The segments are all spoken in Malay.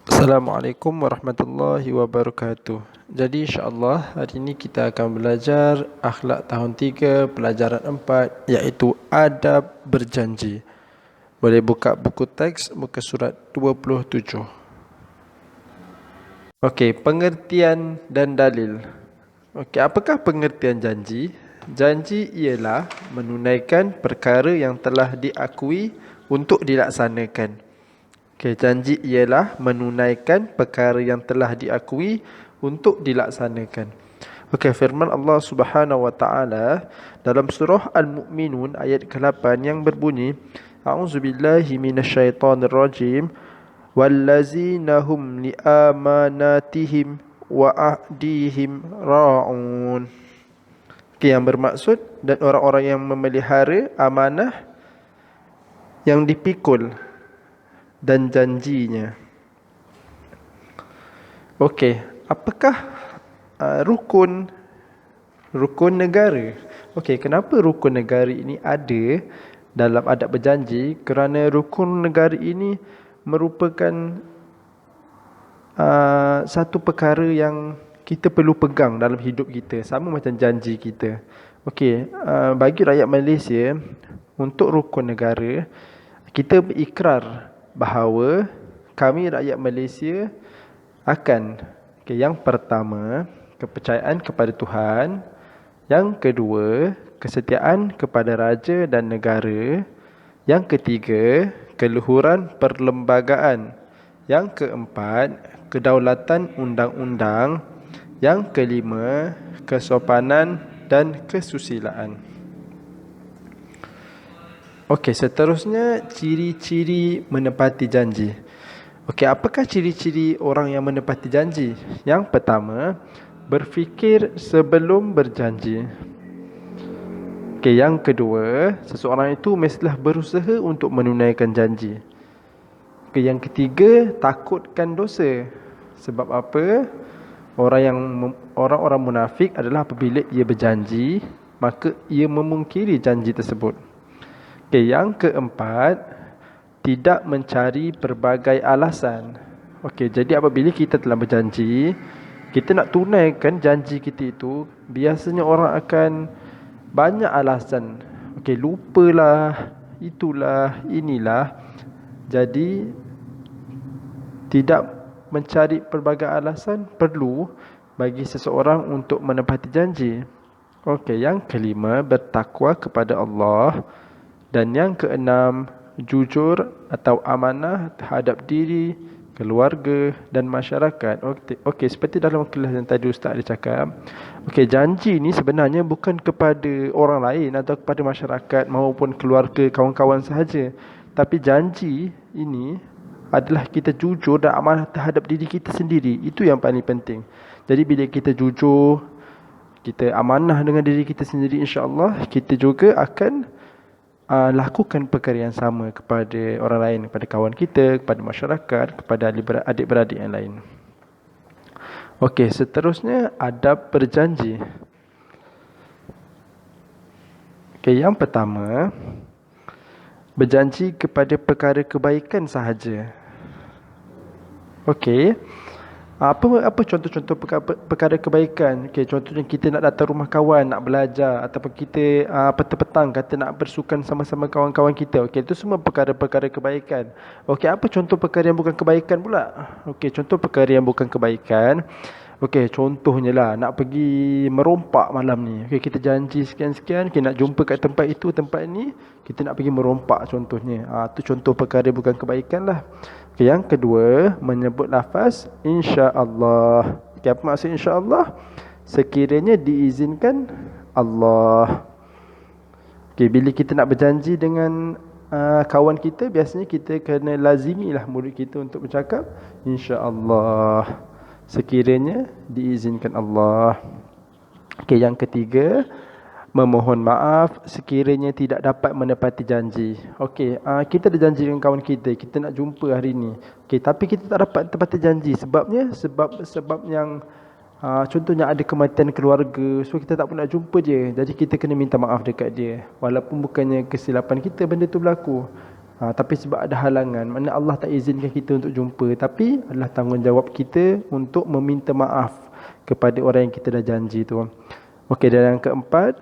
Assalamualaikum warahmatullahi wabarakatuh. Jadi insya-Allah hari ini kita akan belajar akhlak tahun 3 pelajaran 4 iaitu adab berjanji. Boleh buka buku teks muka surat 27. Okey, pengertian dan dalil. Okey, apakah pengertian janji? Janji ialah menunaikan perkara yang telah diakui untuk dilaksanakan. Okay, janji ialah menunaikan perkara yang telah diakui untuk dilaksanakan. Okey, firman Allah Subhanahu wa taala dalam surah Al-Mu'minun ayat ke-8 yang berbunyi, A'udzubillahi minasyaitonirrajim, wallazina hum liamanatihim wa ahdihim ra'un. Okey, yang bermaksud dan orang-orang yang memelihara amanah yang dipikul dan janjinya. Okey, apakah rukun negara? Okey, kenapa rukun negara ini ada dalam adab berjanji? Kerana rukun negara ini merupakan satu perkara yang kita perlu pegang dalam hidup kita, sama macam janji kita. Okey, bagi rakyat Malaysia, untuk rukun negara, kita berikrar bahawa kami rakyat Malaysia akan, yang pertama, kepercayaan kepada Tuhan. Yang kedua, kesetiaan kepada raja dan negara. Yang ketiga, keluhuran perlembagaan. Yang keempat, kedaulatan undang-undang. Yang kelima, kesopanan dan kesusilaan. Okey, seterusnya ciri-ciri menepati janji. Okey, apakah ciri-ciri orang yang menepati janji? Yang pertama, berfikir sebelum berjanji. Okey, yang kedua, seseorang itu mestilah berusaha untuk menunaikan janji. Okey, yang ketiga, takutkan dosa. Sebab apa? Orang-orang munafik adalah apabila ia berjanji, maka ia memungkiri janji tersebut. Okey, yang keempat, tidak mencari pelbagai alasan. Okey, jadi apabila kita telah berjanji, kita nak tunaikan janji kita itu, biasanya orang akan banyak alasan. Okey, lupalah, itulah, inilah. Jadi tidak mencari pelbagai alasan perlu bagi seseorang untuk menepati janji. Okey, yang kelima, bertakwa kepada Allah. Dan yang keenam, jujur atau amanah terhadap diri, keluarga dan masyarakat. Okey, seperti dalam kelas yang tadi Ustaz ada cakap. Okey, janji ni sebenarnya bukan kepada orang lain atau kepada masyarakat maupun keluarga, kawan-kawan sahaja. Tapi janji ini adalah kita jujur dan amanah terhadap diri kita sendiri. Itu yang paling penting. Jadi bila kita jujur, kita amanah dengan diri kita sendiri, insya-Allah kita juga akan lakukan perkara yang sama kepada orang lain, kepada kawan kita, kepada masyarakat, kepada adik-beradik yang lain. Okey, seterusnya adab berjanji. Okey, yang pertama, berjanji kepada perkara kebaikan sahaja. Okey, apa contoh-contoh perkara kebaikan? Okey, contohnya kita nak datang rumah kawan, nak belajar, ataupun kita petang-petang kata nak bersukan sama-sama kawan-kawan kita. Okey, itu semua perkara-perkara kebaikan. Okey, apa contoh perkara yang bukan kebaikan pula? Okey, contoh perkara yang bukan kebaikan. Okey, contohnya lah nak pergi merompak malam ni. Okey, kita janji sekian-sekian, kita nak jumpa kat tempat itu, tempat ni, kita nak pergi merompak contohnya. Itu contoh perkara bukan kebaikan lah. Okay, yang kedua, menyebut lafaz insya-Allah. Okay, apa maksud insya-Allah? Sekiranya diizinkan Allah. Okay, bila kita nak berjanji dengan kawan kita, biasanya kita kena lazimilah mulut kita untuk bercakap insya-Allah. Sekiranya diizinkan Allah. Okay, yang ketiga, memohon maaf sekiranya tidak dapat menepati janji. Okey, kita ada janji dengan kawan kita, kita nak jumpa hari ini. Okey, tapi kita tak dapat tepati janji. Sebabnya sebab yang contohnya ada kematian keluarga, so kita tak pun nak jumpa je. Jadi kita kena minta maaf dekat dia. Walaupun bukannya kesilapan kita benda tu berlaku. Tapi sebab ada halangan, maknanya Allah tak izinkan kita untuk jumpa, tapi adalah tanggungjawab kita untuk meminta maaf kepada orang yang kita dah janji tu. Okey, dan yang keempat,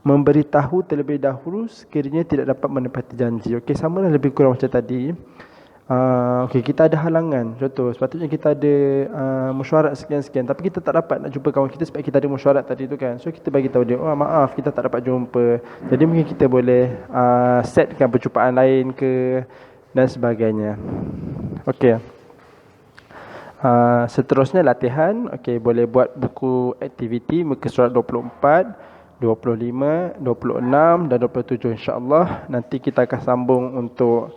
memberitahu terlebih dahulu sekiranya tidak dapat menepati janji. Okey, samalah lebih kurang macam tadi. Okey, kita ada halangan. Contoh, sepatutnya kita ada mesyuarat sekian-sekian, tapi kita tak dapat nak jumpa kawan kita sebab kita ada mesyuarat tadi tu kan. So kita bagi tahu dia, "Oh, maaf, kita tak dapat jumpa." Jadi mungkin kita boleh setkan perjumpaan lain ke dan sebagainya. Okey. Seterusnya latihan. Okey, boleh buat buku aktiviti muka surat 24, 25, 26 dan 27 insya-Allah. Nanti kita akan sambung untuk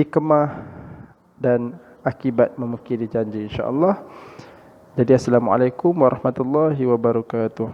hikmah dan akibat memukiri janji insya-Allah. Jadi assalamualaikum warahmatullahi wabarakatuh.